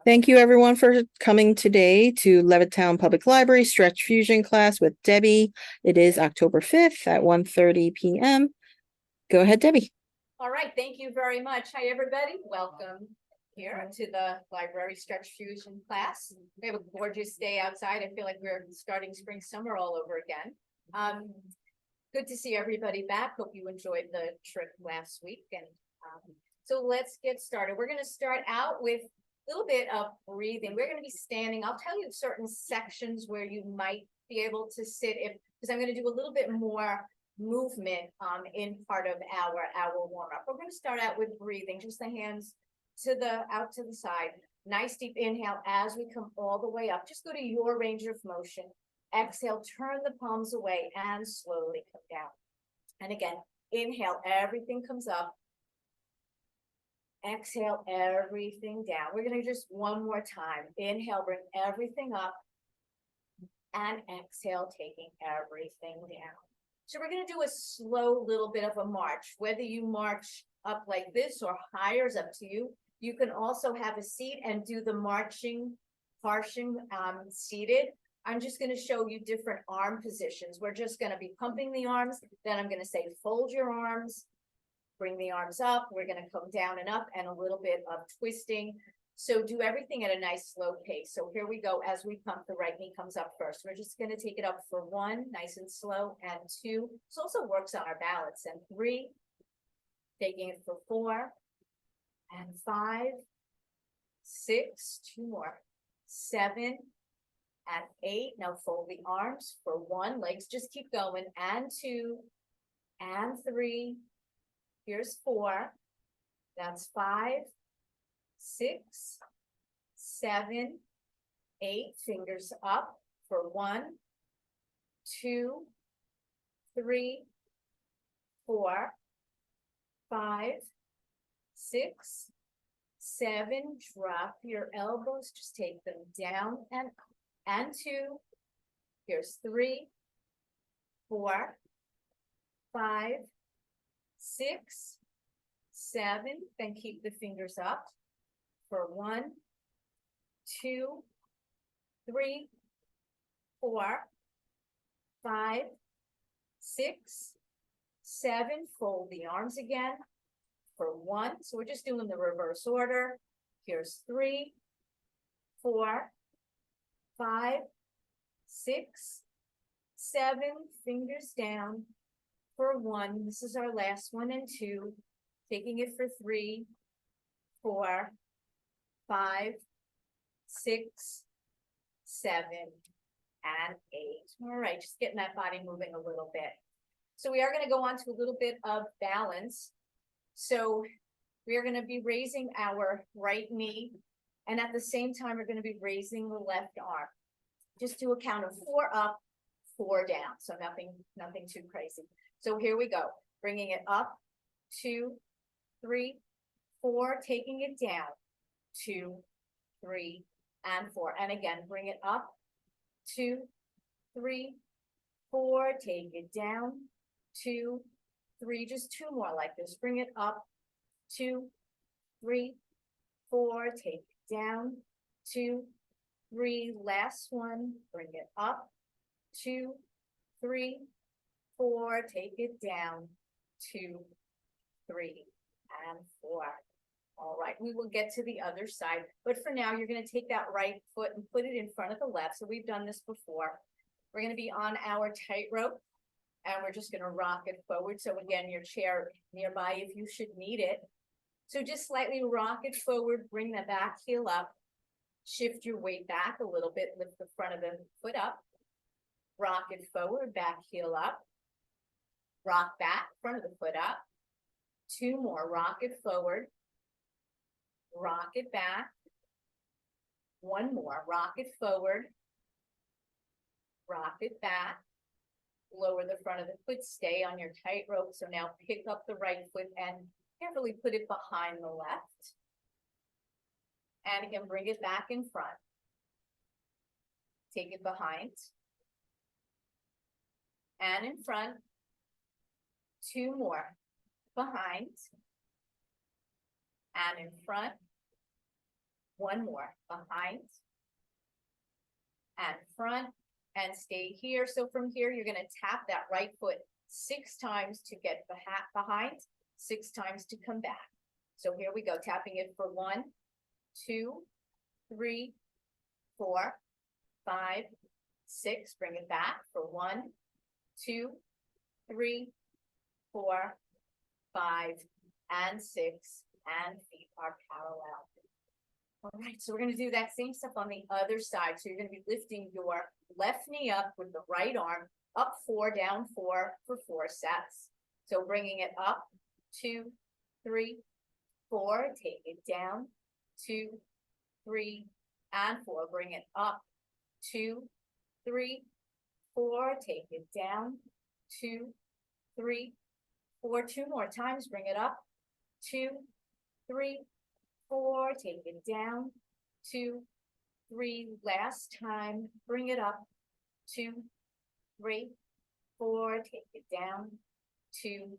Thank you everyone for coming today to Levittown Public Library Stretch Fusion class with Debbie. It is October 5th at 1:30 p.m. Go ahead, Debbie. All right, thank you very much. Hi, everybody. Welcome here to the library Stretch Fusion class. We have a gorgeous day outside. I feel like we're starting spring, summer all over again. Good to see everybody back. Hope you enjoyed the trip last week. And so let's get started. We're going to start out with a little bit of breathing. We're going to be standing. I'll tell you certain sections where you might be able to sit because I'm going to do a little bit more movement in part of our warm-up. We're going to start out with breathing, just the hands out to the side. Nice deep inhale as we come all the way up. Just go to your range of motion. Exhale, turn the palms away and slowly come down. And again, inhale, everything comes up. Exhale, everything down. We're going to just one more time. Inhale, bring everything up. And exhale, taking everything down. So we're going to do a slow little bit of a march. Whether you march up like this or higher is up to you. You can also have a seat and do the marching seated. I'm just going to show you different arm positions. We're just going to be pumping the arms. Then I'm going to say, fold your arms, bring the arms up. We're going to come down and up and a little bit of twisting. So do everything at a nice slow pace. So here we go. As we pump, the right knee comes up first. We're just going to take it up for 1, nice and slow, and 2. This also works on our balance. And 3, taking it for 4, and 5, 6, 2 more, 7, and 8. Now fold the arms for 1. Legs just keep going. And 2, and 3. Here's 4. That's 5, 6, 7, 8. Fingers up for 1, 2, 3, 4, 5, 6, 7. Drop your elbows. Just take them down and up. And 2. Here's 3, 4, 5, 6, 7. Then keep the fingers up for 1, 2, 3, 4, 5, 6, 7. Fold the arms again for 1. So we're just doing the reverse order. Here's 3, 4, 5, 6, 7. Fingers down for 1. This is our last one, and 2. Taking it for 3, 4, 5, 6, 7, and 8. All right, just getting that body moving a little bit. So we are going to go on to a little bit of balance. So we are going to be raising our right knee, and at the same time, we're going to be raising the left arm. Just do a count of 4 up, 4 down. So nothing too crazy. So here we go. Bringing it up, 2, 3, 4. Taking it down, 2, 3, and 4. And again, bring it up, 2, 3, 4. Take it down, 2, 3. Just 2 more like this. Bring it up, 2, 3, 4. Take it down, 2, 3. Last one. Bring it up, 2, 3, 4. Take it down, 2, 3, and 4. All right, we will get to the other side, but for now, you're going to take that right foot and put it in front of the left. So we've done this before. We're going to be on our tightrope, and we're just going to rock it forward. So again, your chair nearby if you should need it. So just slightly rock it forward, bring the back heel up, shift your weight back a little bit, lift the front of the foot up, rock it forward, back heel up, rock back, front of the foot up. 2 more, rock it forward, rock it back. 1 more, rock it forward, rock it back, lower the front of the foot, stay on your tightrope. So now pick up the right foot and carefully put it behind the left. And again, bring it back in front. Take it behind. And in front. 2 more. Behind. and in front. One more, behind. And front, and stay here. So from here, you're gonna tap that right foot 6 times to get behind, 6 times to come back. So here we go, tapping it for 1, 2, 3, 4, 5, 6. Bring it back for 1, 2, 3, 4, 5, and 6, and feet are parallel. All right, so we're gonna do that same stuff on the other side. So you're gonna be lifting your left knee up with the right arm, up 4, down 4 for 4 sets. So bringing it up, 2, 3, 4, take it down, 2, 3, and 4. Bring it up, 2, 3, 4, take it down, 2, 3, 4. 2 more times, bring it up, 2, 3, 4, take it down, 2, 3, last time, bring it up, 2, 3, 4, take it down, 2,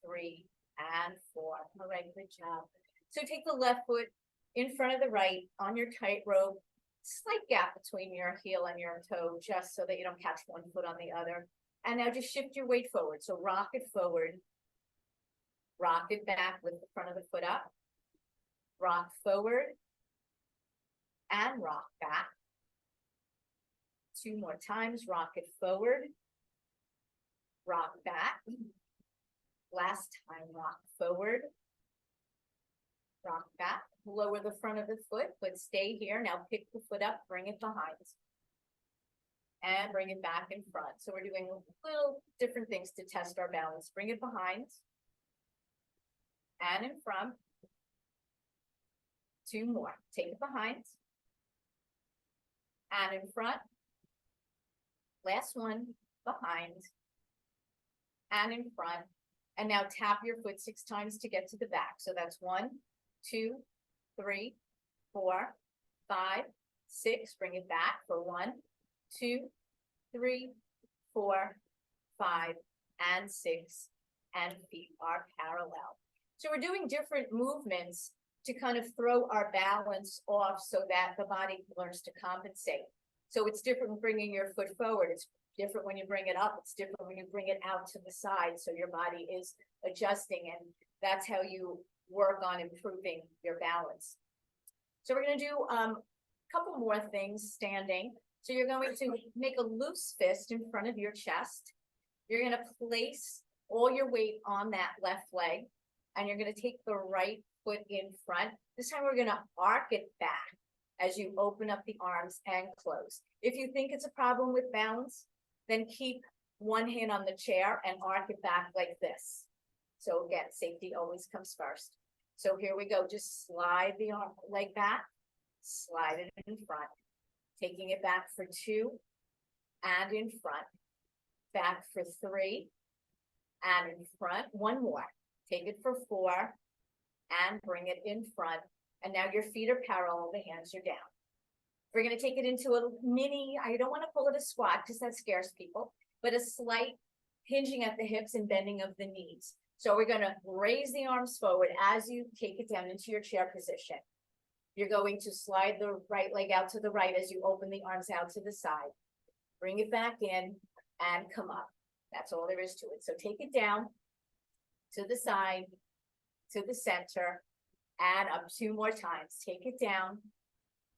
3, and 4. All right, good job. So take the left foot in front of the right on your tightrope, slight gap between your heel and your toe, just so that you don't catch one foot on the other. And now just shift your weight forward. So rock it forward, rock it back with the front of the foot up, rock forward, and rock back. 2 more times, rock it forward, rock back. Last time, rock forward, rock back. Lower the front of the foot, but stay here. Now pick the foot up, bring it behind, and bring it back in front. So we're doing little different things to test our balance. Bring it behind and in front. 2 more. Take it behind and in front. Last one, behind and in front. And now tap your foot 6 times to get to the back. So that's 1, 2, 3, 4, 5, 6. Bring it back for 1, 2, 3, 4, 5, and 6. And feet are parallel. So we're doing different movements to kind of throw our balance off so that the body learns to compensate. So it's different when bringing your foot forward. It's different when you bring it up. It's different when you bring it out to the side. So your body is adjusting, and that's how you work on improving your balance. So we're going to do a couple more things standing. So you're going to make a loose fist in front of your chest. You're going to place all your weight on that left leg, and you're going to take the right foot in front. This time we're going to arc it back as you open up the arms and close. If you think it's a problem with balance, then keep one hand on the chair and arc it back like this. So again, safety always comes first. So here we go. Just slide the arm leg back, slide it in front, taking it back for 2 and in front, back for 3 and in front. 1 more. Take it for 4 and bring it in front. And now your feet are parallel, the hands are down. We're going to take it into a mini, I don't want to call it a squat because that scares people, but a slight hinging at the hips and bending of the knees. So we're going to raise the arms forward as you take it down into your chair position. You're going to slide the right leg out to the right as you open the arms out to the side. Bring it back in and come up. That's all there is to it. So take it down to the side, to the center, and up 2 more times. Take it down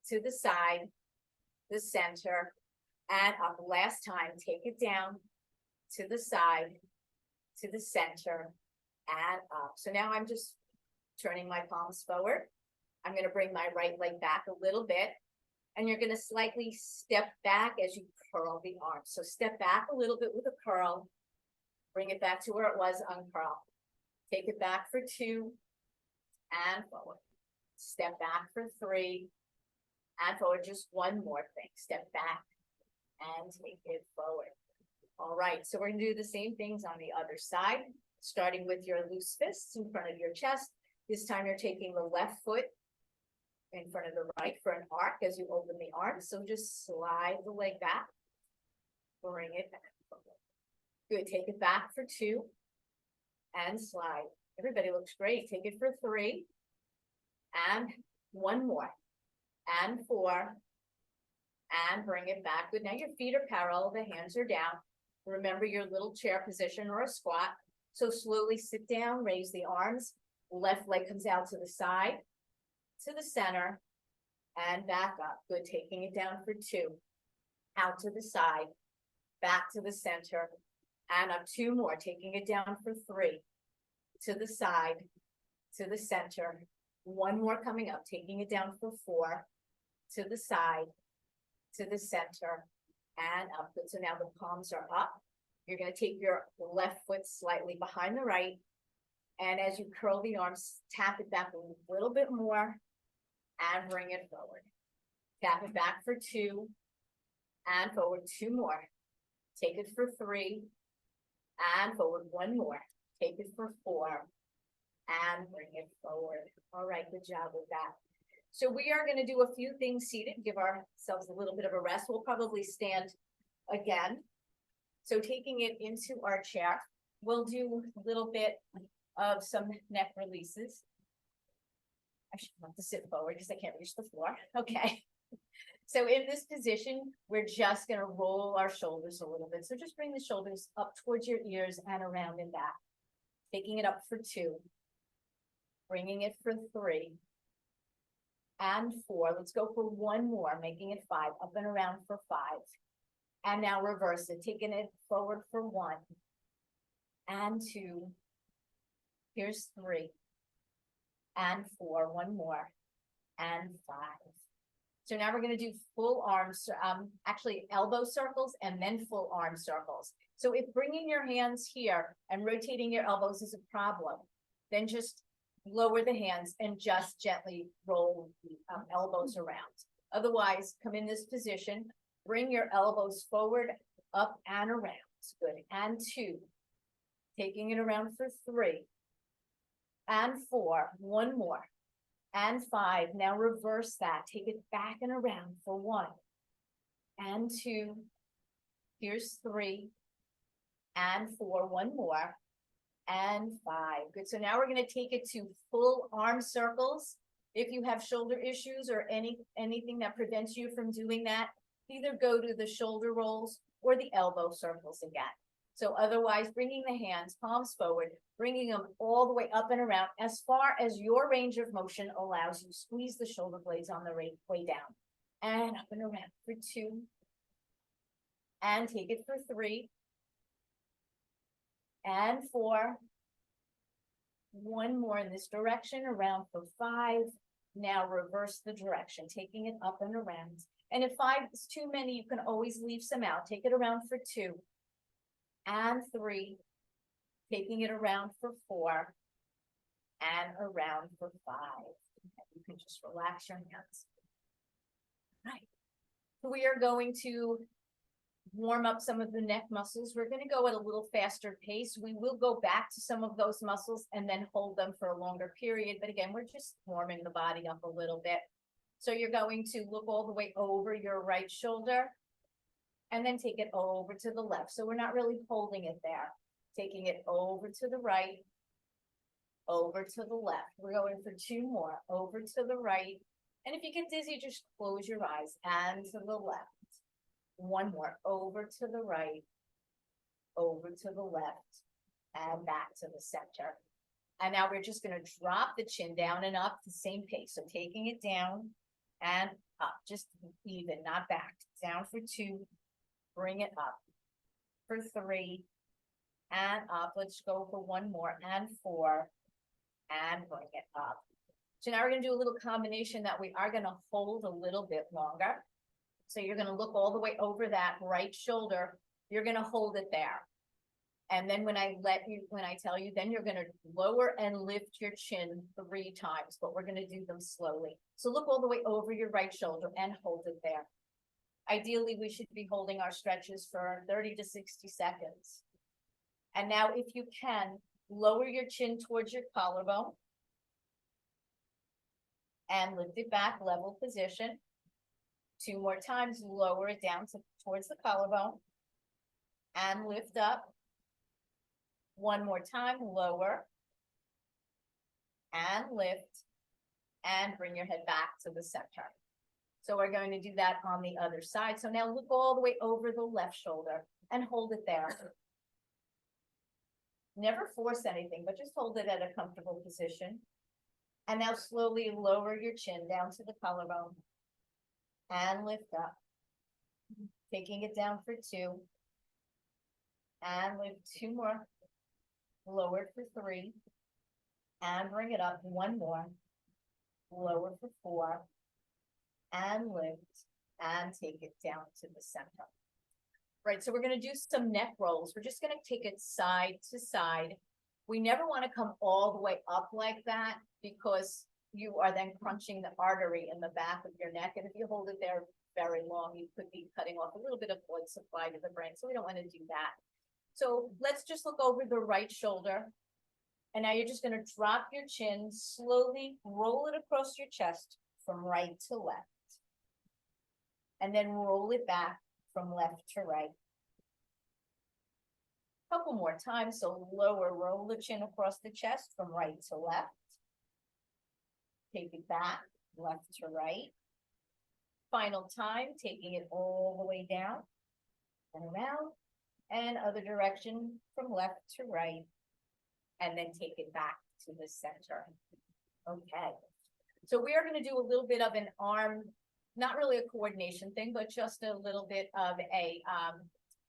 to the side, the center, and up. Last time, take it down to the side, to the center, and up. So now I'm just turning my palms forward. I'm going to bring my right leg back a little bit, and you're going to slightly step back as you curl the arms. So step back a little bit with a curl, bring it back to where it was, uncurl. Take it back for 2 and forward. Step back for 3 and forward. Just 1 more thing. Step back and take it forward. All right, so we're going to do the same things on the other side, starting with your loose fists in front of your chest. This time you're taking the left foot in front of the right for an arc as you open the arms. So just slide the leg back, bring it back. Good, take it back for 2 and slide. Everybody looks great. Take it for 3 and one more, and 4, and bring it back. Good. Now your feet are parallel, the hands are down. Remember your little chair position or a squat. So slowly sit down, raise the arms, left leg comes out to the side, to the center, and back up. Good. Taking it down for 2, out to the side, back to the center, and up 2 more, taking it down for 3, to the side, to the center, 1 more coming up, taking it down for 4, to the side, to the center, and up. Good. So now the palms are up. You're going to take your left foot slightly behind the right, and as you curl the arms, tap it back a little bit more, and bring it forward. Tap it back for 2, and forward 2 more. Take it for 3, and forward 1 more. Take it for 4, and bring it forward. All right, good job with that. So we are going to do a few things seated, give ourselves a little bit of a rest. We'll probably stand again. So taking it into our chair, we'll do a little bit of some neck releases. I should have to sit forward because I can't reach the floor. Okay. So in this position, we're just going to roll our shoulders a little bit. So just bring the shoulders up towards your ears and around and back. Taking it up for 2. Bringing it for 3. And 4. Let's go for 1 more, making it 5. Up and around for 5. And now reverse it, taking it forward for 1. And 2. Here's 3. And 4. 1 more. And 5. So now we're going to do full arms, actually elbow circles and then full arm circles. So if bringing your hands here and rotating your elbows is a problem, then just lower the hands and just gently roll the elbows around. Otherwise, come in this position, bring your elbows forward, up and around. Good. And 2. Taking it around for 3. And 4. 1 more. And 5. Now reverse that. Take it back and around for 1. And 2. Here's 3. And 4. 1 more. And 5. Good. So now we're going to take it to full arm circles. If you have shoulder issues or anything that prevents you from doing that, either go to the shoulder rolls or the elbow circles again. So otherwise, bringing the hands, palms forward, bringing them all the way up and around as far as your range of motion allows you. Squeeze the shoulder blades on the way down. And up and around for 2. And take it for 3. And 4. 1 more in this direction, around for 5. Now reverse the direction, taking it up and around. And if 5 is too many, you can always leave some out. Take it around for 2. And 3. Taking it around for 4. And around for 5. You can just relax your hands. Right. We are going to warm up some of the neck muscles. We're going to go at a little faster pace. We will go back to some of those muscles and then hold them for a longer period. But again, we're just warming the body up a little bit. So you're going to look all the way over your right shoulder and then take it over to the left. So we're not really holding it there. Taking it over to the right, over to the left. We're going for 2 more, over to the right. And if you get dizzy, just close your eyes and to the left. 1 more, over to the right, over to the left, and back to the center. And now we're just going to drop the chin down and up the same pace. So taking it down and up, just even, not back. Down for 2, bring it up for 3, and up. Let's go for 1 more, and 4, and bring it up. So now we're going to do a little combination that we are going to hold a little bit longer. So you're going to look all the way over that right shoulder. You're going to hold it there. And then when I tell you, then you're going to lower and lift your chin 3 times, but we're going to do them slowly. So look all the way over your right shoulder and hold it there. Ideally, we should be holding our stretches for 30 to 60 seconds. And now if you can, lower your chin towards your collarbone and lift it back, level position. 2 more times, lower it down towards the collarbone and lift up. 1 more time, lower and lift and bring your head back to the center. So we're going to do that on the other side. So now look all the way over the left shoulder and hold it there. Never force anything, but just hold it at a comfortable position. And now slowly lower your chin down to the collarbone and lift up. Taking it down for 2. And lift 2 more. Lower for 3. And bring it up 1 more. Lower for 4. And lift and take it down to the center. Right, so we're gonna do some neck rolls. We're just gonna take it side to side. We never wanna come all the way up like that because you are then crunching the artery in the back of your neck. And if you hold it there very long, you could be cutting off a little bit of blood supply to the brain. So we don't wanna do that. So let's just look over the right shoulder. And now you're just gonna drop your chin, slowly roll it across your chest from right to left. And then roll it back from left to right. Couple more times, so lower, roll the chin across the chest from right to left. Take it back, left to right. Final time, taking it all the way down and around, and other direction from left to right, and then take it back to the center. Okay, so we are going to do a little bit of an arm, not really a coordination thing, but just a little bit of a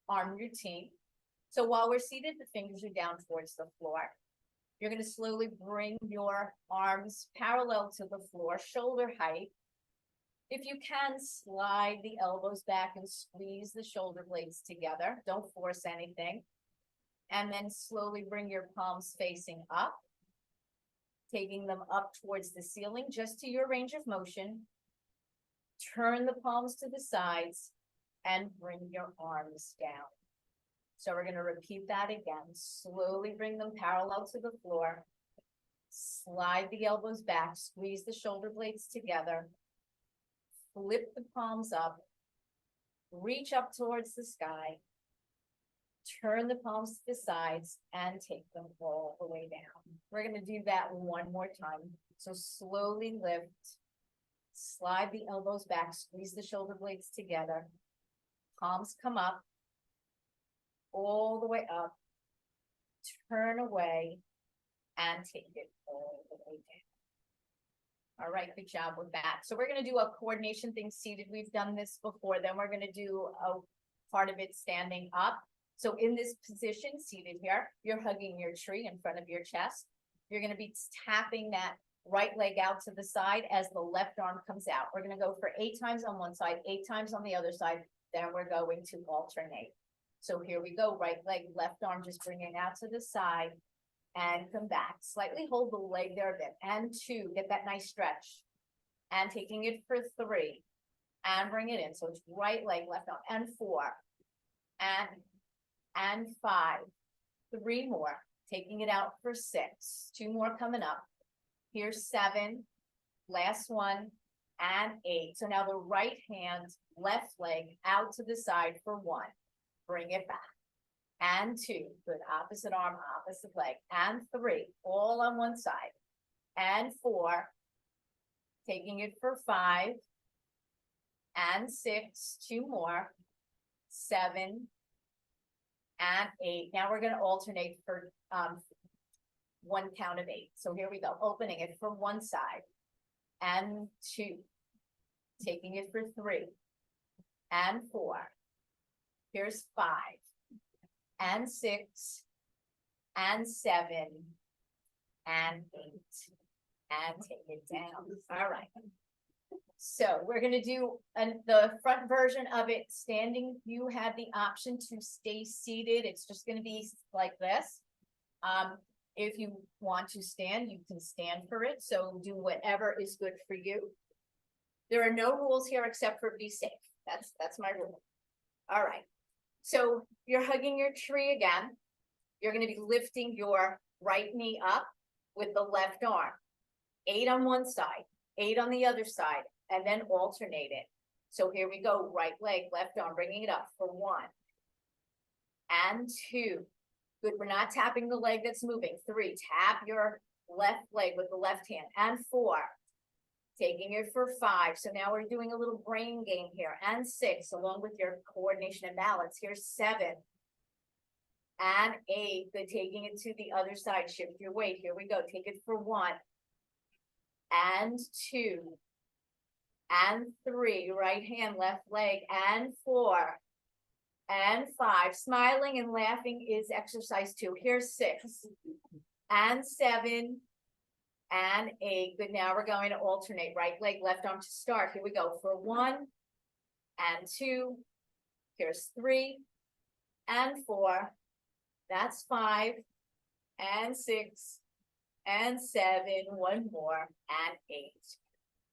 arm routine. So while we're seated, the fingers are down towards the floor. You're going to slowly bring your arms parallel to the floor, shoulder height. If you can, slide the elbows back and squeeze the shoulder blades together. Don't force anything. And then slowly bring your palms facing up, taking them up towards the ceiling, just to your range of motion. Turn the palms to the sides and bring your arms down. So we're going to repeat that again. Slowly bring them parallel to the floor. Slide the elbows back, squeeze the shoulder blades together. Flip the palms up. Reach up towards the sky. Turn the palms to the sides and take them all the way down. We're going to do that 1 more time. So slowly lift. Slide the elbows back, squeeze the shoulder blades together. Palms come up, all the way up, turn away, and take it all the way down. All right, good job with that. So we're gonna do a coordination thing seated. We've done this before. Then we're gonna do a part of it standing up. So in this position, seated here, you're hugging your tree in front of your chest. You're gonna be tapping that right leg out to the side as the left arm comes out. We're gonna go for 8 times on one side, 8 times on the other side. Then we're going to alternate. So here we go, right leg, left arm, just bring it out to the side and come back. Slightly hold the leg there a bit. And 2, get that nice stretch. And taking it for 3 and bring it in. So it's right leg, left arm, and 4 and 5, 3 more, taking it out for 6, 2 more coming up. Here's 7, last one, and 8. So now the right hand, left leg out to the side for 1. Bring it back. And 2, good, opposite arm, opposite leg. And 3, all on one side. And 4, taking it for 5. And 6, 2 more. 7. And 8. Now we're going to alternate for 1 count of 8. So here we go, opening it for one side. And 2. Taking it for 3. And 4. Here's 5. And 6. And 7. And 8. And take it down. All right. So we're going to do the front version of it standing. You have the option to stay seated. It's just going to be like this. If you want to stand, you can stand for it. So do whatever is good for you. There are no rules here except for be safe. That's my rule. All right. So you're hugging your tree again. You're going to be lifting your right knee up with the left arm. 8 on one side, 8 on the other side, and then alternate it. So here we go. Right leg, left arm, bringing it up for 1 and 2. Good. We're not tapping the leg that's moving. 3, tap your left leg with the left hand, and 4 taking it for 5. So now we're doing a little brain game here, and 6, along with your coordination and balance. Here's 7 and 8. Good, taking it to the other side. Shift your weight. Here we go. Take it for 1 and 2 and 3. Right hand, left leg, and 4 and 5. Smiling and laughing is exercise 2. Here's 6 and 7 and 8. Good. Now we're going to alternate right leg, left arm to start. Here we go for 1 and 2. Here's 3 and 4. That's 5 and 6 and 7. One more and 8.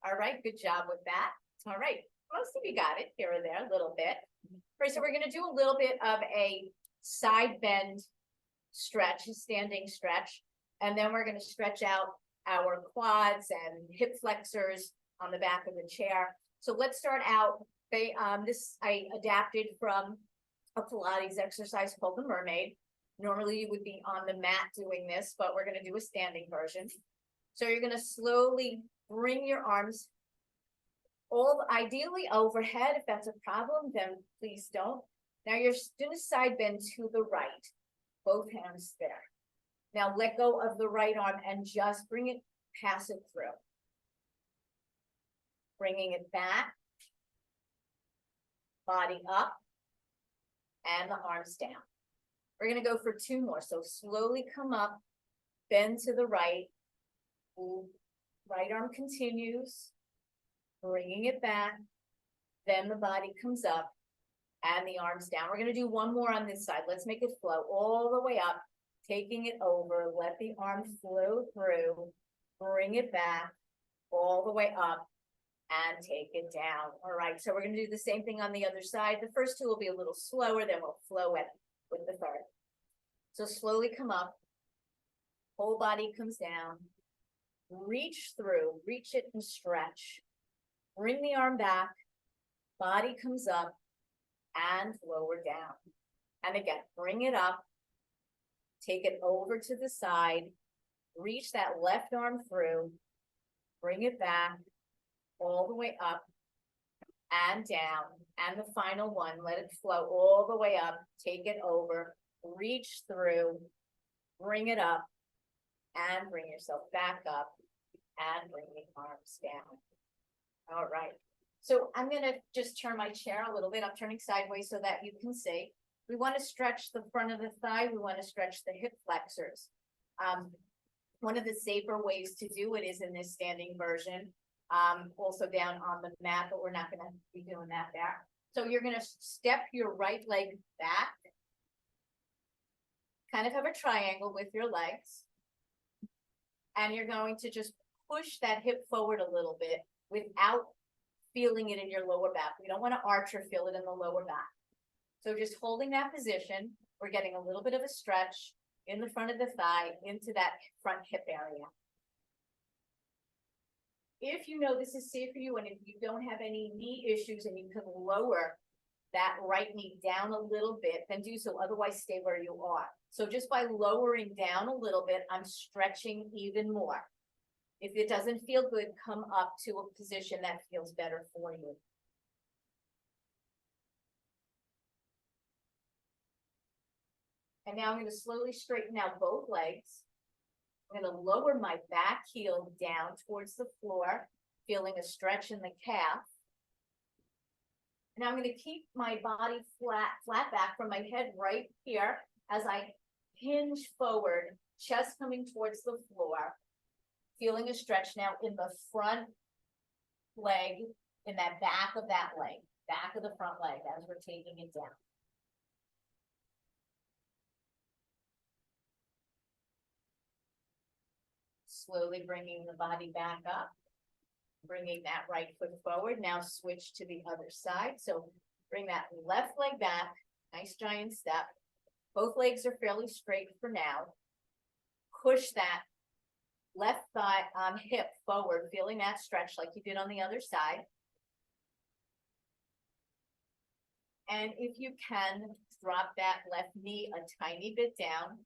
All right. Good job with that. All right. Most of you got it here or there a little bit. All right. So we're going to do a little bit of a side bend stretch, a standing stretch. And then we're going to stretch out our quads and hip flexors on the back of the chair. So let's start out. This I adapted from a Pilates exercise called the Mermaid. Normally you would be on the mat doing this, but we're going to do a standing version. So you're going to slowly bring your arms ideally overhead. If that's a problem, then please don't. Now you're doing a side bend to the right, both hands there. Now let go of the right arm and just bring it, pass it through. Bringing it back, body up, and the arms down. We're going to go for 2 more. So slowly come up, bend to the right. Right arm continues, bringing it back. Then the body comes up and the arms down. We're going to do 1 more on this side. Let's make it flow all the way up, taking it over. Let the arm flow through, bring it back all the way up and take it down. All right. So we're going to do the same thing on the other side. The first 2 will be a little slower, then we'll flow it with the third. So slowly come up, whole body comes down, reach through, reach it and stretch. Bring the arm back, body comes up and lower down. And again, bring it up, take it over to the side, reach that left arm through, bring it back all the way up and down. And the final one, let it flow all the way up, take it over, reach through, bring it up, and bring yourself back up, and bring the arms down. All right. So I'm going to just turn my chair a little bit. I'm turning sideways so that you can see. We want to stretch the front of the thigh. We want to stretch the hip flexors. One of the safer ways to do it is in this standing version. Also down on the mat, but we're not going to be doing that there. So you're going to step your right leg back. Kind of have a triangle with your legs. And you're going to just push that hip forward a little bit without feeling it in your lower back. We don't want to arch or feel it in the lower back. So just holding that position, we're getting a little bit of a stretch in the front of the thigh into that front hip area. If you know this is safe for you and if you don't have any knee issues and you can lower that right knee down a little bit, then do so. Otherwise, stay where you are. So just by lowering down a little bit, I'm stretching even more. If it doesn't feel good, come up to a position that feels better for you. And now I'm going to slowly straighten out both legs. I'm going to lower my back heel down towards the floor, feeling a stretch in the calf. And I'm going to keep my body flat back from my head right here as I hinge forward, chest coming towards the floor, feeling a stretch now in the front leg, in that back of that leg, back of the front leg as we're taking it down. Slowly bringing the body back up, bringing that right foot forward. Now switch to the other side. So bring that left leg back, nice giant step. Both legs are fairly straight for now. Push that left thigh hip forward, feeling that stretch like you did on the other side. And if you can, drop that left knee a tiny bit down,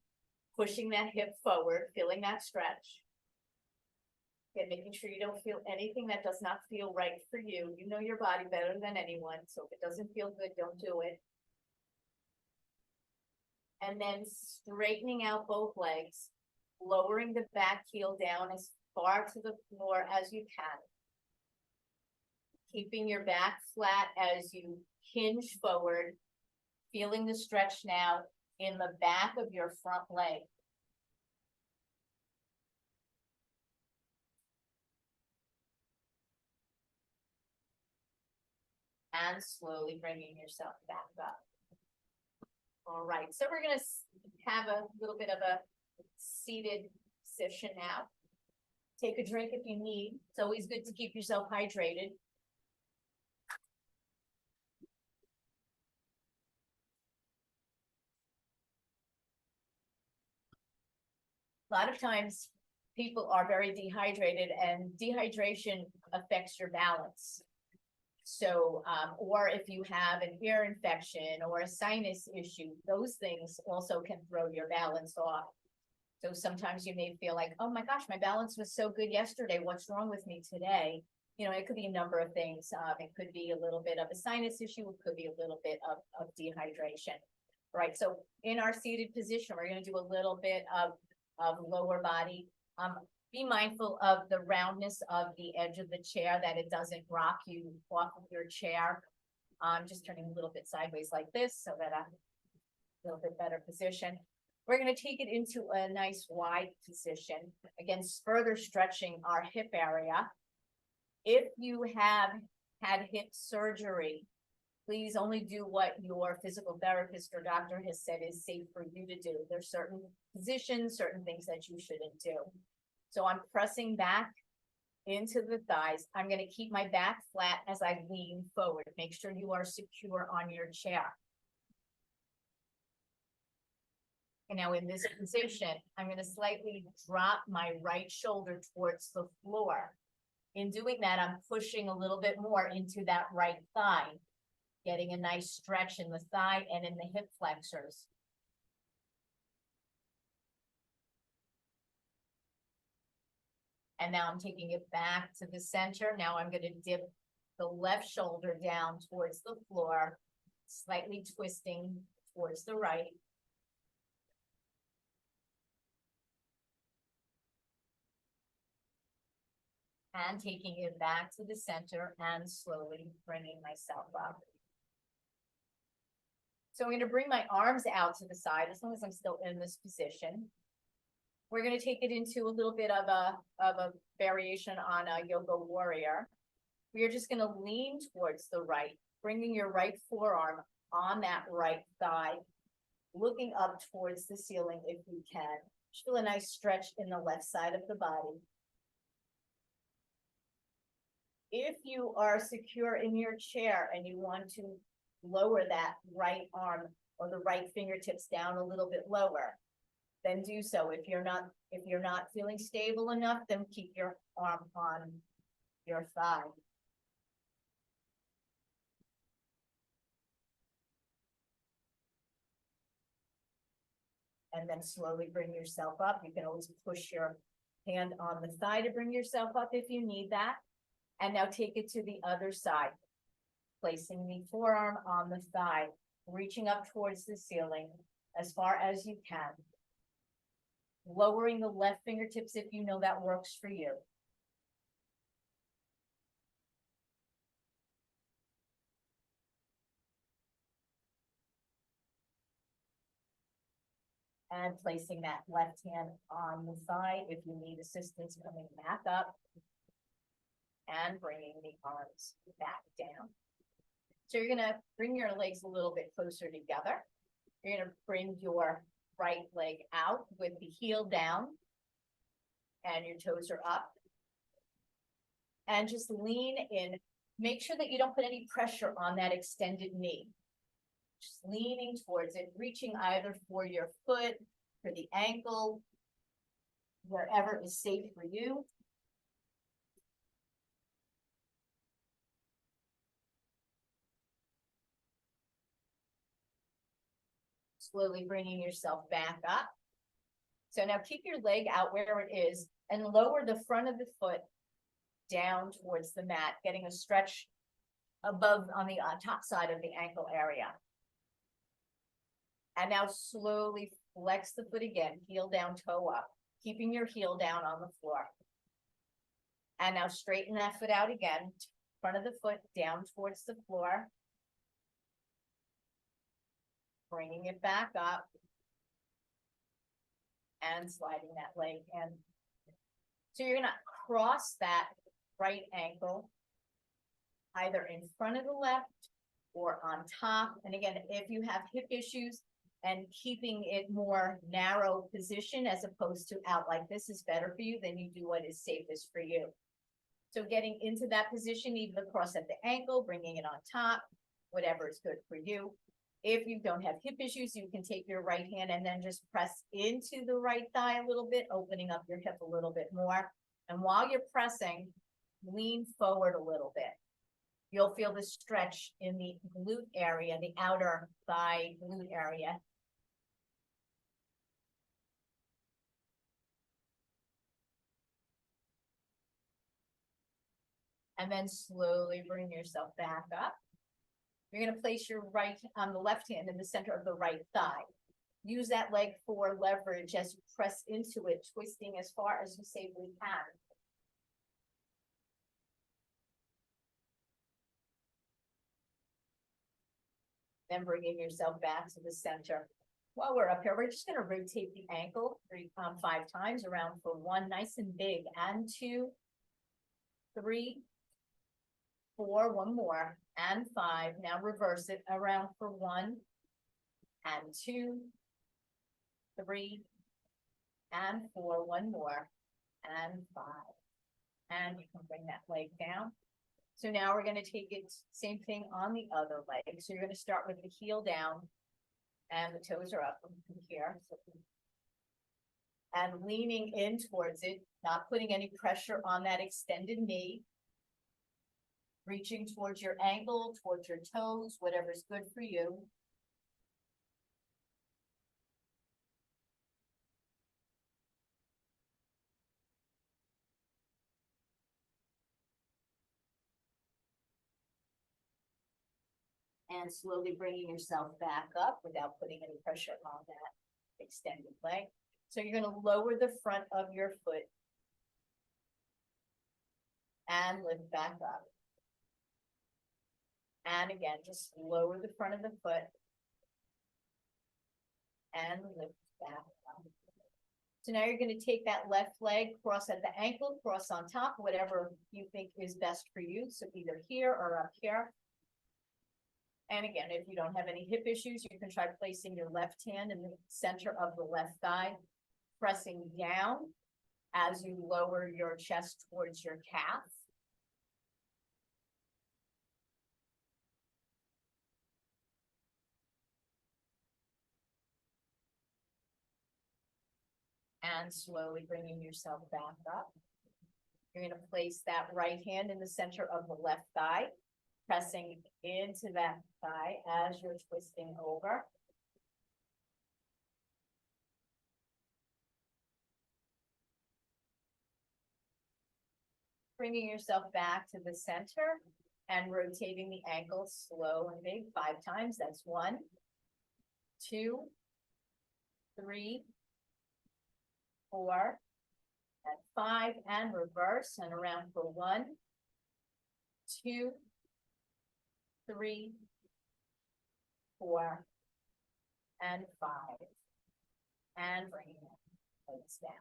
pushing that hip forward, feeling that stretch. Again, making sure you don't feel anything that does not feel right for you. You know your body better than anyone, so if it doesn't feel good, don't do it. And then straightening out both legs, lowering the back heel down as far to the floor as you can. Keeping your back flat as you hinge forward, feeling the stretch now in the back of your front leg. And slowly bringing yourself back up. All right, so we're gonna have a little bit of a seated position now. Take a drink if you need. It's always good to keep yourself hydrated. A lot of times people are very dehydrated, and dehydration affects your balance. So, or if you have an ear infection or a sinus issue, those things also can throw your balance off. So sometimes you may feel like, oh my gosh, my balance was so good yesterday. What's wrong with me today? You know, it could be a number of things. It could be a little bit of a sinus issue. It could be a little bit of dehydration. Right. So in our seated position, we're going to do a little bit of lower body. Be mindful of the roundness of the edge of the chair, that it doesn't rock you off of your chair. Just turning a little bit sideways like this so that a little bit better position. We're going to take it into a nice wide position, again, further stretching our hip area. If you have had hip surgery, please only do what your physical therapist or doctor has said is safe for you to do. There's certain positions, certain things that you shouldn't do. So I'm pressing back into the thighs. I'm going to keep my back flat as I lean forward. Make sure you are secure on your chair. And now in this position, I'm going to slightly drop my right shoulder towards the floor. In doing that, I'm pushing a little bit more into that right thigh, getting a nice stretch in the thigh and in the hip flexors. And now I'm taking it back to the center. Now I'm going to dip the left shoulder down towards the floor, slightly twisting towards the right. And taking it back to the center and slowly bringing myself up. So I'm going to bring my arms out to the side as long as I'm still in this position. We're going to take it into a little bit of a variation on a yoga warrior. We are just going to lean towards the right, bringing your right forearm on that right thigh, looking up towards the ceiling if you can. Feel a nice stretch in the left side of the body. If you are secure in your chair and you want to lower that right arm or the right fingertips down a little bit lower, then do so. If you're not feeling stable enough, then keep your arm on your thigh. And then slowly bring yourself up. You can always push your hand on the thigh to bring yourself up if you need that. And now take it to the other side, placing the forearm on the thigh, reaching up towards the ceiling as far as you can. Lowering the left fingertips if you know that works for you. And placing that left hand on the thigh if you need assistance coming back up. And bringing the arms back down. So you're going to bring your legs a little bit closer together. You're going to bring your right leg out with the heel down and your toes are up. And just lean in. Make sure that you don't put any pressure on that extended knee. Just leaning towards it, reaching either for your foot, for the ankle, wherever is safe for you. Slowly bringing yourself back up. So now keep your leg out where it is and lower the front of the foot down towards the mat, getting a stretch above on the top side of the ankle area. And now slowly flex the foot again, heel down, toe up, keeping your heel down on the floor. And now straighten that foot out again, front of the foot down towards the floor. Bringing it back up. And sliding that leg in. So you're gonna cross that right ankle either in front of the left or on top. And again, if you have hip issues and keeping it more narrow position as opposed to out like this is better for you, then you do what is safest for you. So getting into that position, even across at the ankle, bringing it on top, whatever is good for you. If you don't have hip issues, you can take your right hand and then just press into the right thigh a little bit, opening up your hip a little bit more. And while you're pressing, lean forward a little bit. You'll feel the stretch in the glute area, the outer thigh glute area. And then slowly bring yourself back up. You're going to place your right on the left hand in the center of the right thigh. Use that leg for leverage as you press into it, twisting as far as you safely can. Then bringing yourself back to the center. While we're up here, we're just going to rotate the ankle 5 times around for 1, nice and big, and 2, 3, 4, 1 more, and 5. Now reverse it around for 1, and 2, 3, and 4, 1 more, and 5. And you can bring that leg down. So now we're going to take it, same thing on the other leg. So you're going to start with the heel down, and the toes are up from here. And leaning in towards it, not putting any pressure on that extended knee. Reaching towards your ankle, towards your toes, whatever's good for you. And slowly bringing yourself back up without putting any pressure on that extended leg. So you're going to lower the front of your foot and lift back up. And again, just lower the front of the foot and lift back up. So now you're going to take that left leg, cross at the ankle, cross on top, whatever you think is best for you. So either here or up here. And again, if you don't have any hip issues, you can try placing your left hand in the center of the left thigh, pressing down as you lower your chest towards your calf. And slowly bringing yourself back up. You're going to place that right hand in the center of the left thigh, pressing into that thigh as you're twisting over. Bringing yourself back to the center and rotating the ankle slow and big 5 times. That's 1, 2, 3, 4, and 5, and reverse and around for 1, 2, 3, 4, and 5, and bringing it down.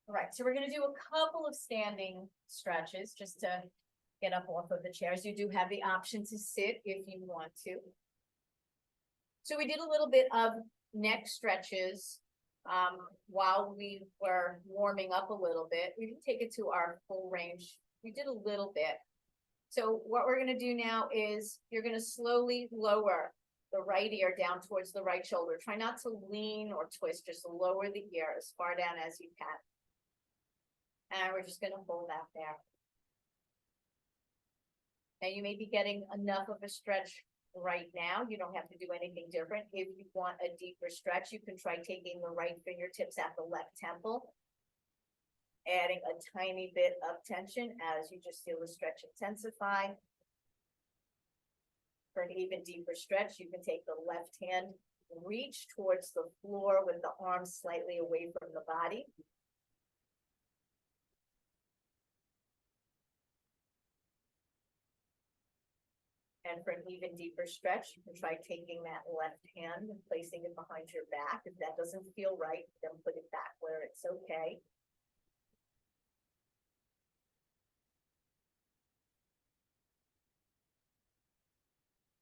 All right, so we're going to do a couple of standing stretches just to get up off of the chairs. You do have the option to sit if you want to. So we did a little bit of neck stretches while we were warming up a little bit. We didn't take it to our full range. We did a little bit. So what we're going to do now is you're going to slowly lower the right ear down towards the right shoulder. Try not to lean or twist, just lower the ear as far down as you can. And we're just going to hold that there. Now you may be getting enough of a stretch right now. You don't have to do anything different. If you want a deeper stretch, you can try taking the right fingertips at the left temple, adding a tiny bit of tension as you just feel the stretch intensify. For an even deeper stretch, you can take the left hand, reach towards the floor with the arms slightly away from the body. And for an even deeper stretch, you can try taking that left hand and placing it behind your back. If that doesn't feel right, then put it back where it's okay.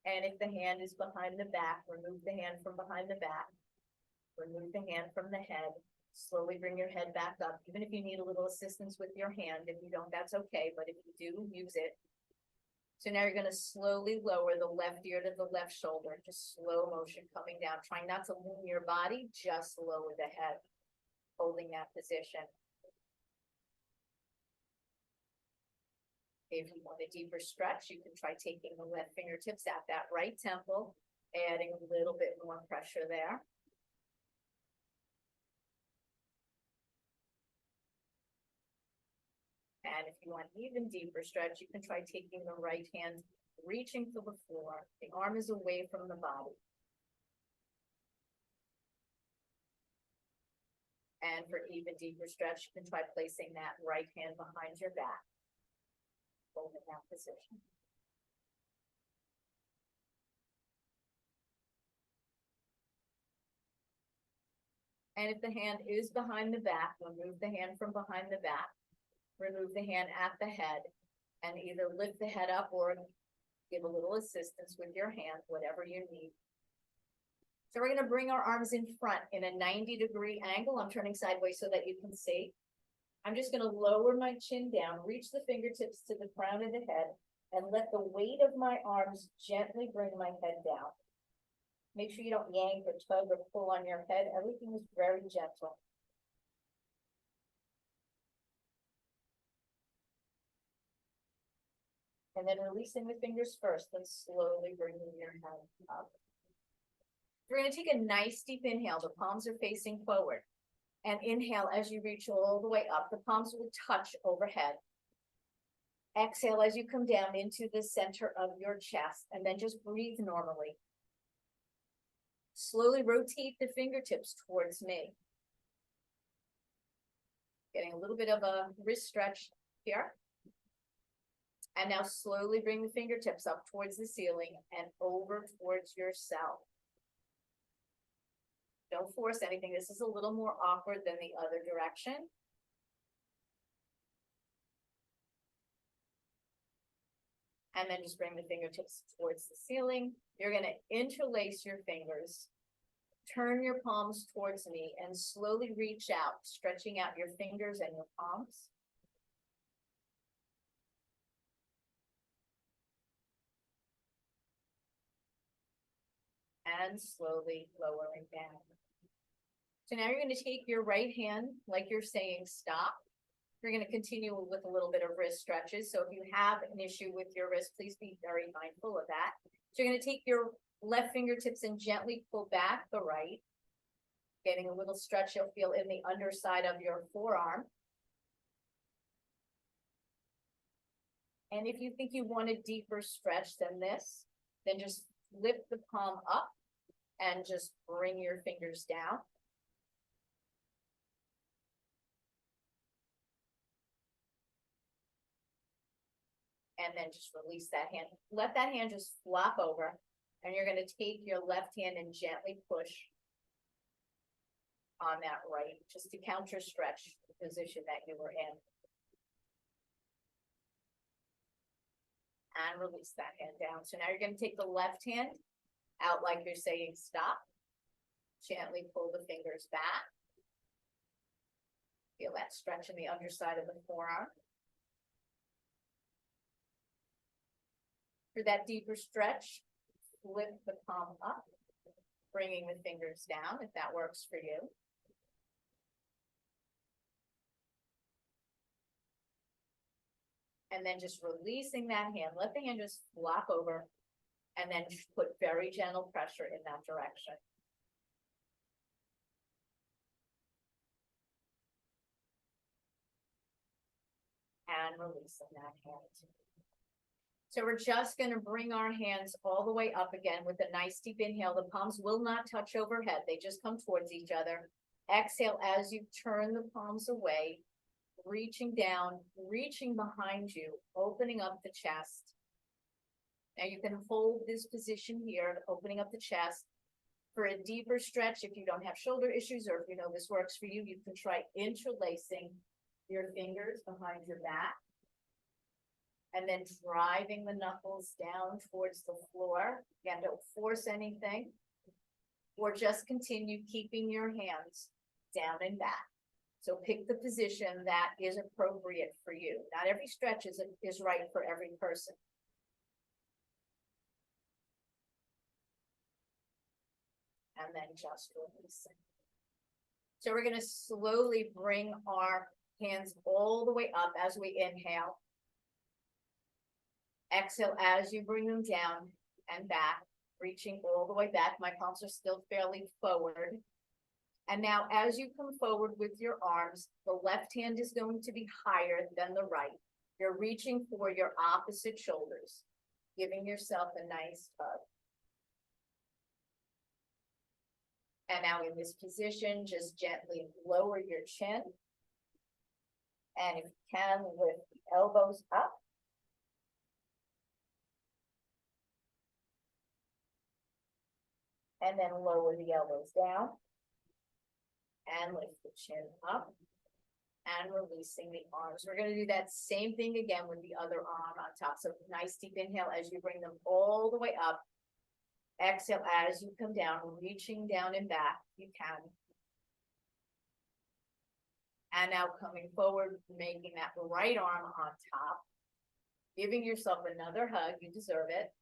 And if the hand is behind the back, remove the hand from behind the back. Remove the hand from the head. Slowly bring your head back up. Even if you need a little assistance with your hand, if you don't, that's okay. But if you do, use it. So now you're going to slowly lower the left ear to the left shoulder, just slow motion coming down. Trying not to lean your body, just lower the head, holding that position. If you want a deeper stretch, you can try taking the left fingertips at that right temple, adding a little bit more pressure there. And if you want even deeper stretch, you can try taking the right hand, reaching for the floor. The arm is away from the body. And for even deeper stretch, you can try placing that right hand behind your back, holding that position. And if the hand is behind the back, remove the hand from behind the back, remove the hand at the head, and either lift the head up or give a little assistance with your hand, whatever you need. So we're going to bring our arms in front in a 90-degree angle. I'm turning sideways so that you can see. I'm just going to lower my chin down, reach the fingertips to the crown of the head, and let the weight of my arms gently bring my head down. Make sure you don't yank or tug or pull on your head. Everything is very gentle. And then releasing the fingers first, then slowly bringing your head up. We're going to take a nice deep inhale. The palms are facing forward. And inhale as you reach all the way up. The palms will touch overhead. Exhale as you come down into the center of your chest, and then just breathe normally. Slowly rotate the fingertips towards me. Getting a little bit of a wrist stretch here. And now slowly bring the fingertips up towards the ceiling and over towards yourself. Don't force anything. This is a little more awkward than the other direction. And then just bring the fingertips towards the ceiling. You're going to interlace your fingers. Turn your palms towards me and slowly reach out, stretching out your fingers and your palms. And slowly lowering down. So now you're going to take your right hand, like you're saying stop. You're going to continue with a little bit of wrist stretches. So if you have an issue with your wrist, please be very mindful of that. So you're going to take your left fingertips and gently pull back the right. Getting a little stretch you'll feel in the underside of your forearm. And if you think you want a deeper stretch than this, then just lift the palm up and just bring your fingers down. And then just release that hand. Let that hand just flop over. And you're going to take your left hand and gently push on that right, just to counter stretch the position that you were in. And release that hand down. So now you're going to take the left hand out like you're saying stop. Gently pull the fingers back. Feel that stretch in the underside of the forearm. For that deeper stretch, lift the palm up, bringing the fingers down if that works for you. And then just releasing that hand. Let the hand just flop over And then put very gentle pressure in that direction. And releasing that hand. So we're just gonna bring our hands all the way up again with a nice deep inhale. The palms will not touch overhead. They just come towards each other. Exhale as you turn the palms away, reaching down, reaching behind you, opening up the chest. Now you can hold this position here, opening up the chest. For a deeper stretch, if you don't have shoulder issues, or if you know this works for you, you can try interlacing your fingers behind your back. And then driving the knuckles down towards the floor. Again, don't force anything. Or just continue keeping your hands down and back. So pick the position that is appropriate for you. Not every stretch is right for every person. And then just release it. So we're going to slowly bring our hands all the way up as we inhale. Exhale as you bring them down and back, reaching all the way back. My palms are still fairly forward. And now as you come forward with your arms, the left hand is going to be higher than the right. You're reaching for your opposite shoulders, giving yourself a nice hug. And now in this position, just gently lower your chin. And if you can, lift the elbows up. And then lower the elbows down. And lift the chin up. And releasing the arms. We're going to do that same thing again with the other arm on top. So nice deep inhale as you bring them all the way up. Exhale as you come down, reaching down and back, you can. And now coming forward, making that right arm on top. Giving yourself another hug, you deserve it.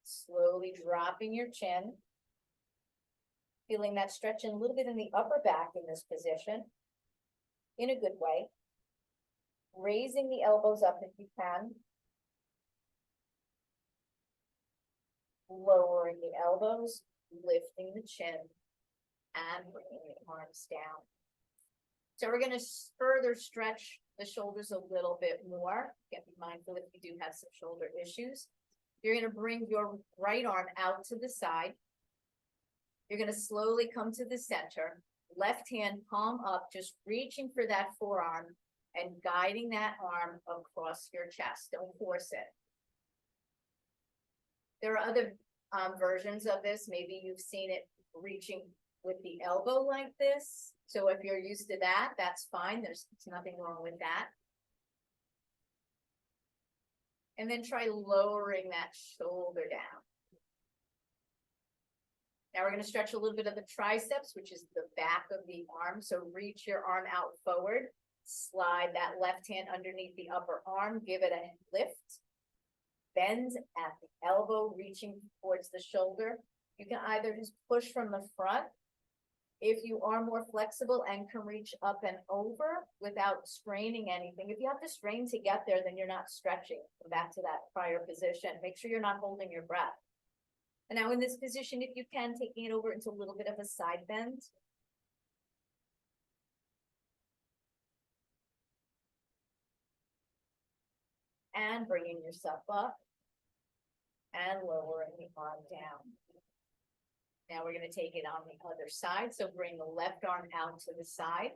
Slowly dropping your chin. Feeling that stretching a little bit in the upper back in this position. In a good way. Raising the elbows up if you can. Lowering the elbows, lifting the chin, and bringing the arms down. So we're going to further stretch the shoulders a little bit more. Again, be mindful if you do have some shoulder issues. You're going to bring your right arm out to the side. You're going to slowly come to the center. Left hand palm up, just reaching for that forearm and guiding that arm across your chest. Don't force it. There are other versions of this. Maybe you've seen it reaching with the elbow like this. So if you're used to that, that's fine. There's nothing wrong with that. And then try lowering that shoulder down. Now we're going to stretch a little bit of the triceps, which is the back of the arm. So reach your arm out forward. Slide that left hand underneath the upper arm. Give it a lift. Bend at the elbow, reaching towards the shoulder. You can either just push from the front. If you are more flexible and can reach up and over without straining anything. If you have to strain to get there, then you're not stretching. Go back to that prior position. Make sure you're not holding your breath. And now in this position, if you can, taking it over into a little bit of a side bend. And bringing yourself up and lowering the arm down. Now we're going to take it on the other side. So bring the left arm out to the side.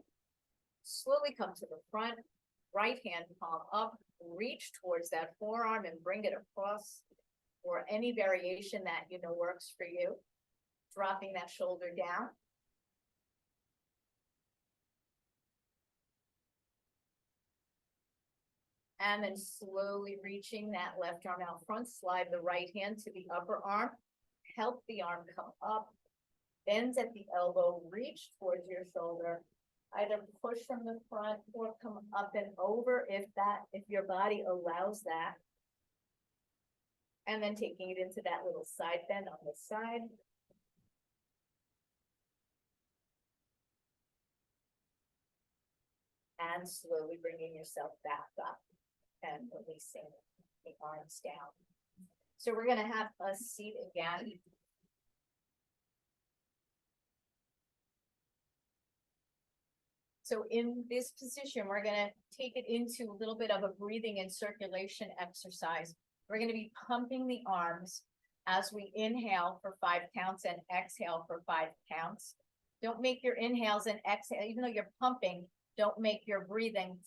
Slowly come to the front. Right hand palm up. Reach towards that forearm and bring it across, or any variation that you know works for you. Dropping that shoulder down. And then slowly reaching that left arm out front, slide the right hand to the upper arm, help the arm come up, bend at the elbow, reach towards your shoulder, either push from the front or come up and over if your body allows that. And then taking it into that little side bend on the side. And slowly bringing yourself back up. And releasing the arms down. So we're gonna have a seat again. So in this position, we're gonna take it into a little bit of a breathing and circulation exercise. We're gonna be pumping the arms as we inhale for 5 counts and exhale for 5 counts. Don't make your inhales and exhale, even though you're pumping, don't make your breathing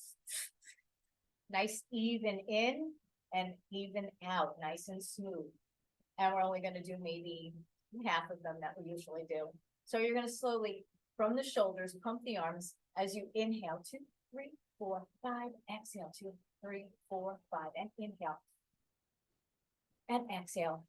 nice, even in and even out, nice and smooth. And we're only gonna do maybe half of them that we usually do. So you're gonna slowly, from the shoulders, pump the arms as you inhale, 2, 3, 4, 5, exhale, 2, 3, 4, 5, and inhale. And exhale.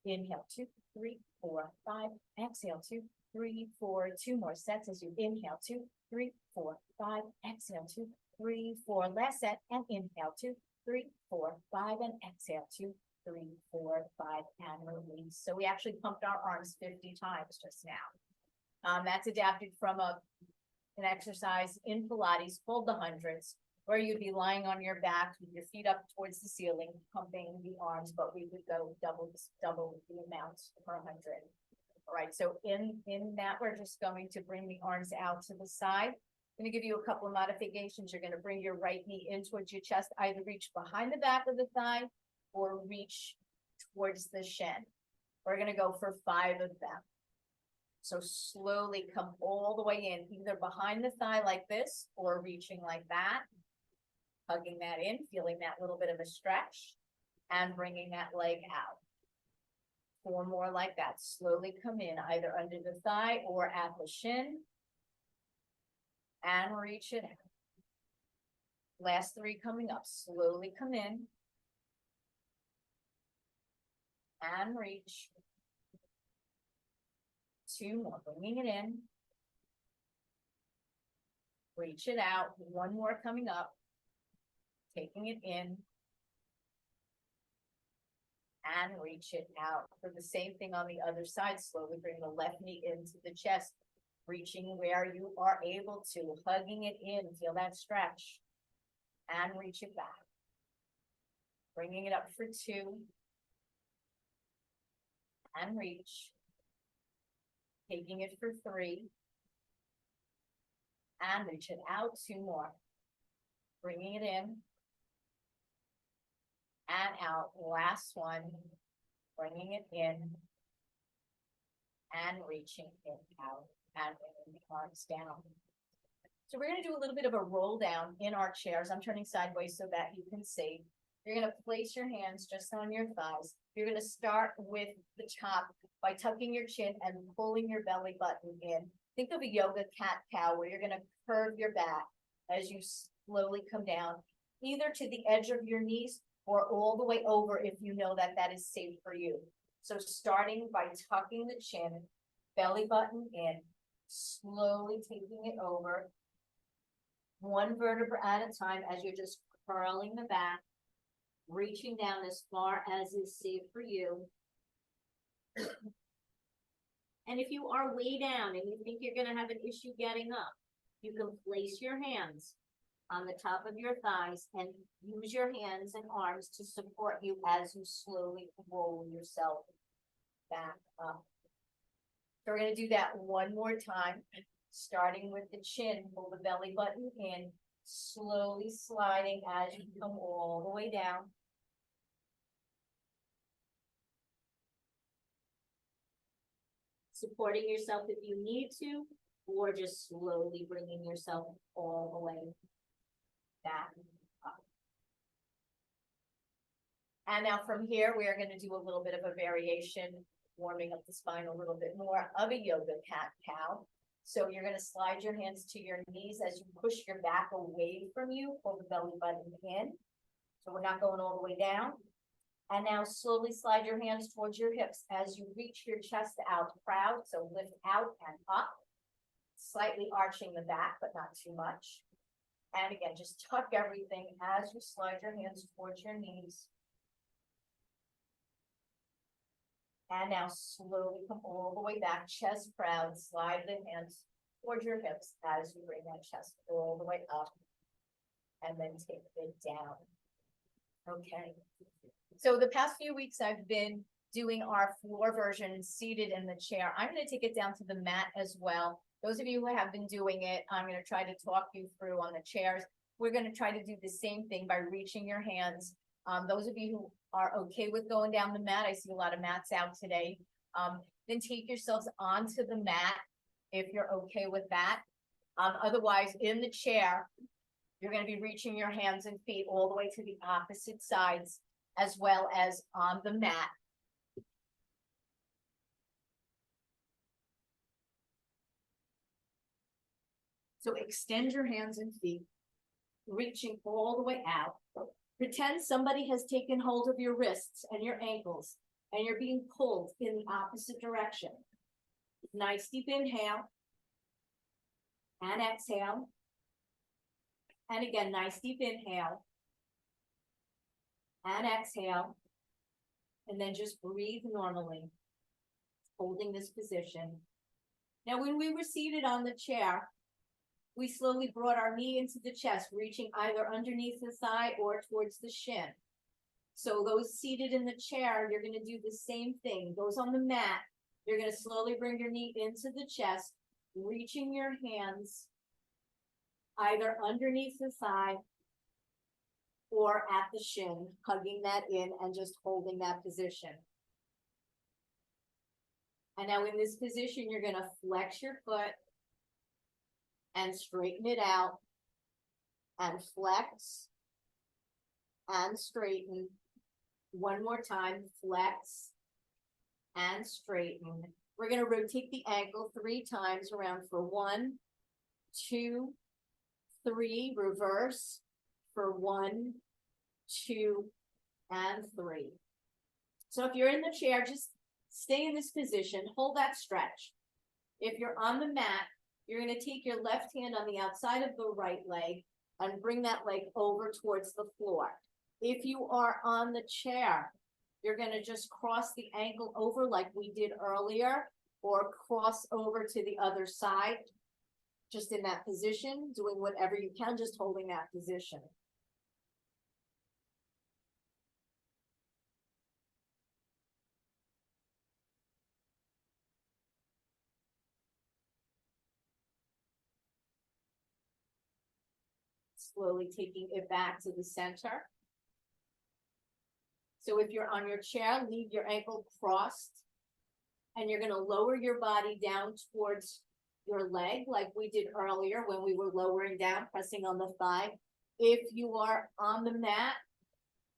Inhale, 2, 3, 4, 5, exhale, 2, 3, 4, 2 more sets as you inhale, 2, 3, 4, 5, exhale, 2, 3, 4, last set, and inhale, 2, 3, 4, 5, and exhale, 2, 3, 4, 5, and release. So we actually pumped our arms 50 times just now. That's adapted from an exercise in Pilates called the hundreds, where you'd be lying on your back with your feet up towards the ceiling, pumping the arms, but we would go double the amount per 100. All right, so in that, we're just going to bring the arms out to the side. I'm gonna give you a couple of modifications. You're gonna bring your right knee in towards your chest, either reach behind the back of the thigh or reach towards the shin. We're gonna go for 5 of them. So slowly come all the way in, either behind the thigh like this or reaching like that. Hugging that in, feeling that little bit of a stretch and bringing that leg out. 4 more like that. Slowly come in, either under the thigh or at the shin. And reach it out. Last 3 coming up. Slowly come in. And reach. 2 more, bringing it in. Reach it out. 1 more coming up. Taking it in. And reach it out. For the same thing on the other side, slowly bring the left knee into the chest, reaching where you are able to, hugging it in, feel that stretch, and reach it back. Bringing it up for 2, and reach. Taking it for 3, and reach it out, 2 more. Bringing it in, and out, last one, bringing it in, and reaching it out, and bringing the arms down. So we're gonna do a little bit of a roll down in our chairs. I'm turning sideways so that you can see. You're gonna place your hands just on your thighs. You're gonna start with the top by tucking your chin and pulling your belly button in. Think of a yoga cat-cow where you're gonna curve your back as you slowly come down, either to the edge of your knees or all the way over if you know that that is safe for you. So starting by tucking the chin, belly button in, slowly taking it over, 1 vertebra at a time as you're just curling the back, reaching down as far as is safe for you. And if you are way down and you think you're gonna have an issue getting up, you can place your hands on the top of your thighs and use your hands and arms to support you as you slowly roll yourself back up. So we're gonna do that 1 more time, starting with the chin, pull the belly button in, slowly sliding as you come all the way down. Supporting yourself if you need to, or just slowly bringing yourself all the way back up. And now from here, we are going to do a little bit of a variation, warming up the spine a little bit more of a yoga cat-cow. So you're going to slide your hands to your knees as you push your back away from you, pull the belly button in. So we're not going all the way down. And now slowly slide your hands towards your hips as you reach your chest out proud. So lift out and up, slightly arching the back, but not too much. And again, just tuck everything as you slide your hands towards your knees. And now slowly come all the way back, chest proud, slide the hands towards your hips as you bring that chest all the way up. And then take it down. Okay. So the past few weeks I've been doing our floor version seated in the chair. I'm gonna take it down to the mat as well. Those of you who have been doing it, I'm gonna try to talk you through on the chairs. We're gonna try to do the same thing by reaching your hands. Those of you who are okay with going down the mat, I see a lot of mats out today. Then take yourselves onto the mat if you're okay with that. Otherwise, in the chair, you're gonna be reaching your hands and feet all the way to the opposite sides as well as on the mat. So extend your hands and feet, reaching all the way out. Pretend somebody has taken hold of your wrists and your ankles, and you're being pulled in the opposite direction. Nice deep inhale. And exhale. And again, nice deep inhale. And exhale. And then just breathe normally, holding this position. Now, when we were seated on the chair, we slowly brought our knee into the chest, reaching either underneath the thigh or towards the shin. So those seated in the chair, you're gonna do the same thing. Those on the mat, you're gonna slowly bring your knee into the chest, reaching your hands either underneath the thigh or at the shin, hugging that in and just holding that position. And now in this position, you're gonna flex your foot and straighten it out and flex and straighten. One more time, flex and straighten. We're gonna rotate the ankle 3 times around for 1, 2, 3, reverse for 1, 2, and 3. So if you're in the chair, just stay in this position, hold that stretch. If you're on the mat, you're gonna take your left hand on the outside of the right leg and bring that leg over towards the floor. If you are on the chair, you're gonna just cross the ankle over like we did earlier, or cross over to the other side, just in that position, doing whatever you can, just holding that position. Slowly taking it back to the center. So if you're on your chair, leave your ankle crossed, and you're gonna lower your body down towards your leg like we did earlier when we were lowering down, pressing on the thigh. If you are on the mat,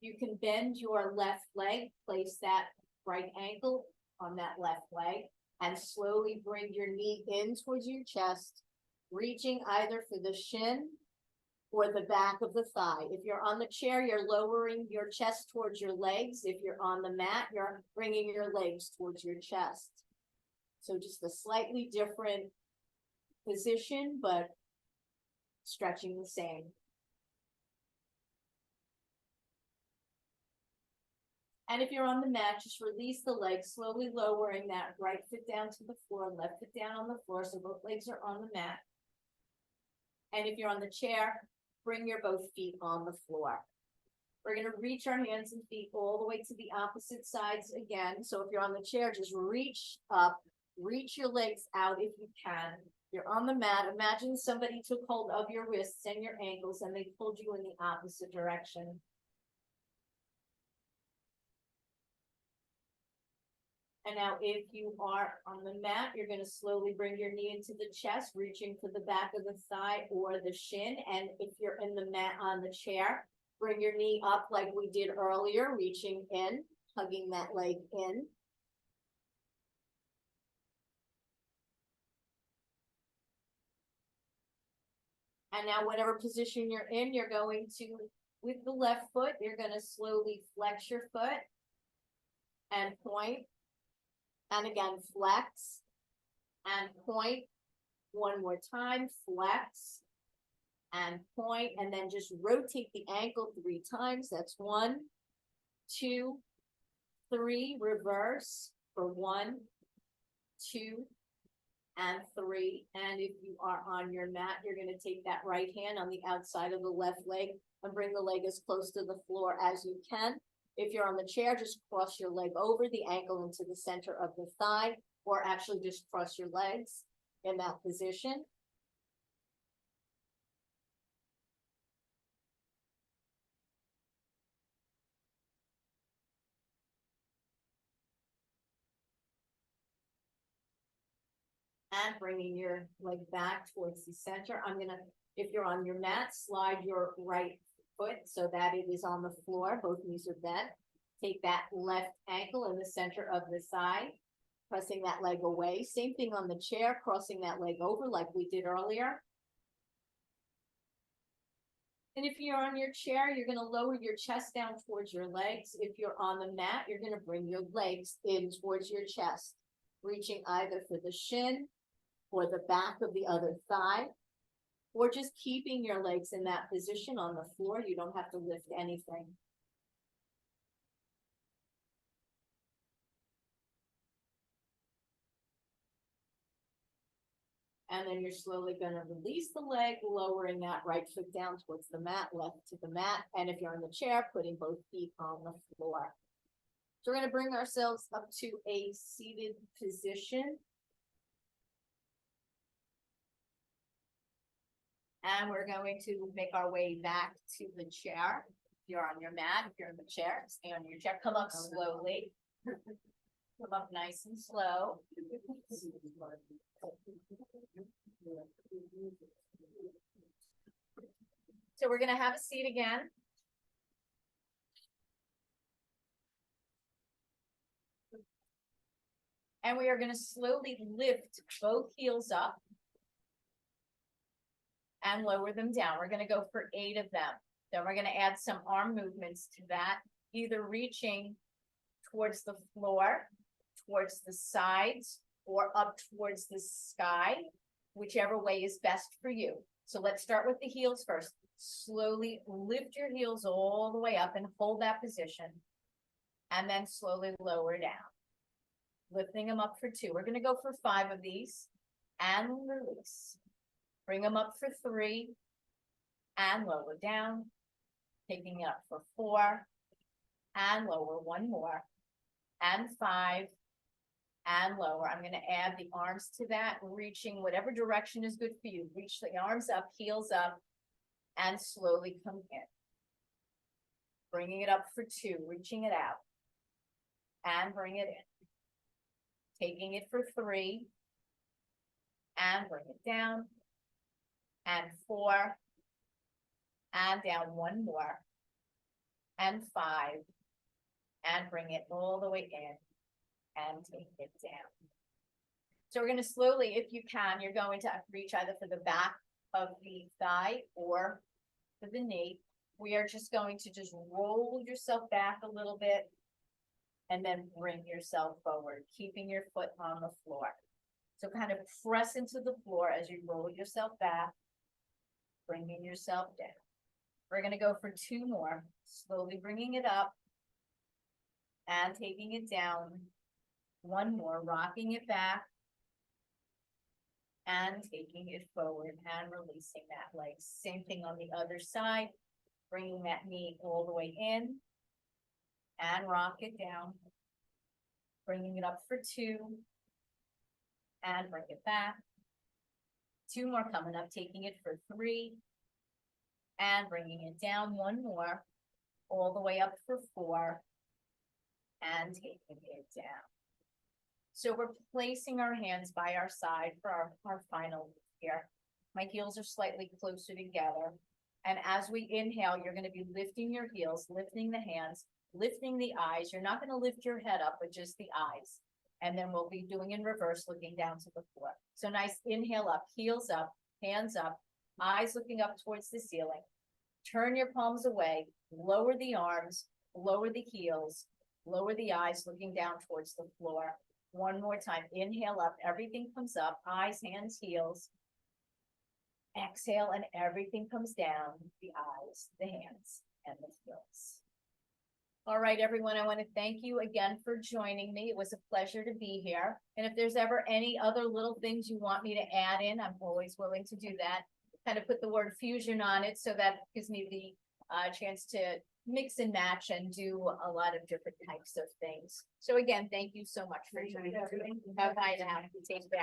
you can bend your left leg, place that right ankle on that left leg, and slowly bring your knee in towards your chest, reaching either for the shin or the back of the thigh. If you're on the chair, you're lowering your chest towards your legs. If you're on the mat, you're bringing your legs towards your chest. So just a slightly different position, but stretching the same. And if you're on the mat, just release the legs, slowly lowering that right foot down to the floor, left foot down on the floor, so both legs are on the mat. And if you're on the chair, bring your both feet on the floor. We're gonna reach our hands and feet all the way to the opposite sides again. So if you're on the chair, just reach up, reach your legs out if you can. You're on the mat, imagine somebody took hold of your wrists and your ankles and they pulled you in the opposite direction. And now if you are on the mat, you're gonna slowly bring your knee into the chest, reaching for the back of the thigh or the shin. And if you're in the mat on the chair, bring your knee up like we did earlier, reaching in, hugging that leg in. And now whatever position you're in, you're going to, with the left foot, you're gonna slowly flex your foot and point. And again, flex and point. One more time, flex and point, and then just rotate the ankle 3 times. That's 1, 2, 3, reverse for 1, 2, and 3. And if you are on your mat, you're going to take that right hand on the outside of the left leg, and bring the leg as close to the floor as you can. If you're on the chair, just cross your leg over the ankle into the center of the thigh, or actually just cross your legs in that position. And bringing your leg back towards the center. If you're on your mat, slide your right foot so that it is on the floor, both knees are bent. Take that left ankle in the center of the thigh, pressing that leg away. Same thing on the chair, crossing that leg over like we did earlier. And if you're on your chair, you're gonna lower your chest down towards your legs. If you're on the mat, you're gonna bring your legs in towards your chest, reaching either for the shin or the back of the other thigh, or just keeping your legs in that position on the floor. You don't have to lift anything. And then you're slowly gonna release the leg, lowering that right foot down towards the mat, left to the mat. And if you're in the chair, putting both feet on the floor. So we're gonna bring ourselves up to a seated position. And we're going to make our way back to the chair. If you're on your mat, if you're in the chair, stay on your chair, come up slowly. Come up nice and slow. So we're gonna have a seat again. And we are gonna slowly lift both heels up and lower them down. We're gonna go for 8 of them. Then we're gonna add some arm movements to that, either reaching towards the floor, towards the sides, or up towards the sky, whichever way is best for you. So let's start with the heels first. Slowly lift your heels all the way up and hold that position. And then slowly lower down. Lifting them up for 2. We're gonna go for 5 of these and release. Bring them up for 3 and lower down. Taking it up for 4 and lower, 1 more, and 5 and lower. I'm going to add the arms to that, reaching whatever direction is good for you. Reach the arms up, heels up, and slowly come in. Bringing it up for 2, reaching it out, and bring it in. Taking it for 3, and bring it down, and 4, and down 1 more, and 5, and bring it all the way in, and take it down. So we're going to slowly, if you can, you're going to reach either for the back of the thigh or for the knee. We are just going to just roll yourself back a little bit and then bring yourself forward, keeping your foot on the floor. So kind of press into the floor as you roll yourself back, bringing yourself down. We're going to go for 2 more, slowly bringing it up and taking it down. 1 more, rocking it back and taking it forward and releasing that leg. Same thing on the other side, bringing that knee all the way in and rock it down, bringing it up for 2 and bring it back. 2 more coming up, taking it for 3 and bringing it down. 1 more, all the way up for 4 and taking it down. So we're placing our hands by our side for our final lift here. My heels are slightly closer together. And as we inhale, you're going to be lifting your heels, lifting the hands, lifting the eyes. You're not going to lift your head up, but just the eyes. And then we'll be doing in reverse, looking down to the floor. So nice inhale up, heels up, hands up, eyes looking up towards the ceiling. Turn your palms away, lower the arms, lower the heels, lower the eyes, looking down towards the floor. 1 more time, inhale up, everything comes up, eyes, hands, heels. Exhale and everything comes down, the eyes, the hands, and the heels. All right, everyone, I want to thank you again for joining me. It was a pleasure to be here. And if there's ever any other little things you want me to add in, I'm always willing to do that. Kind of put the word fusion on it so that gives me a chance to mix and match and do a lot of different types of things. So again, thank you so much for joining. Have a nice day. Take care.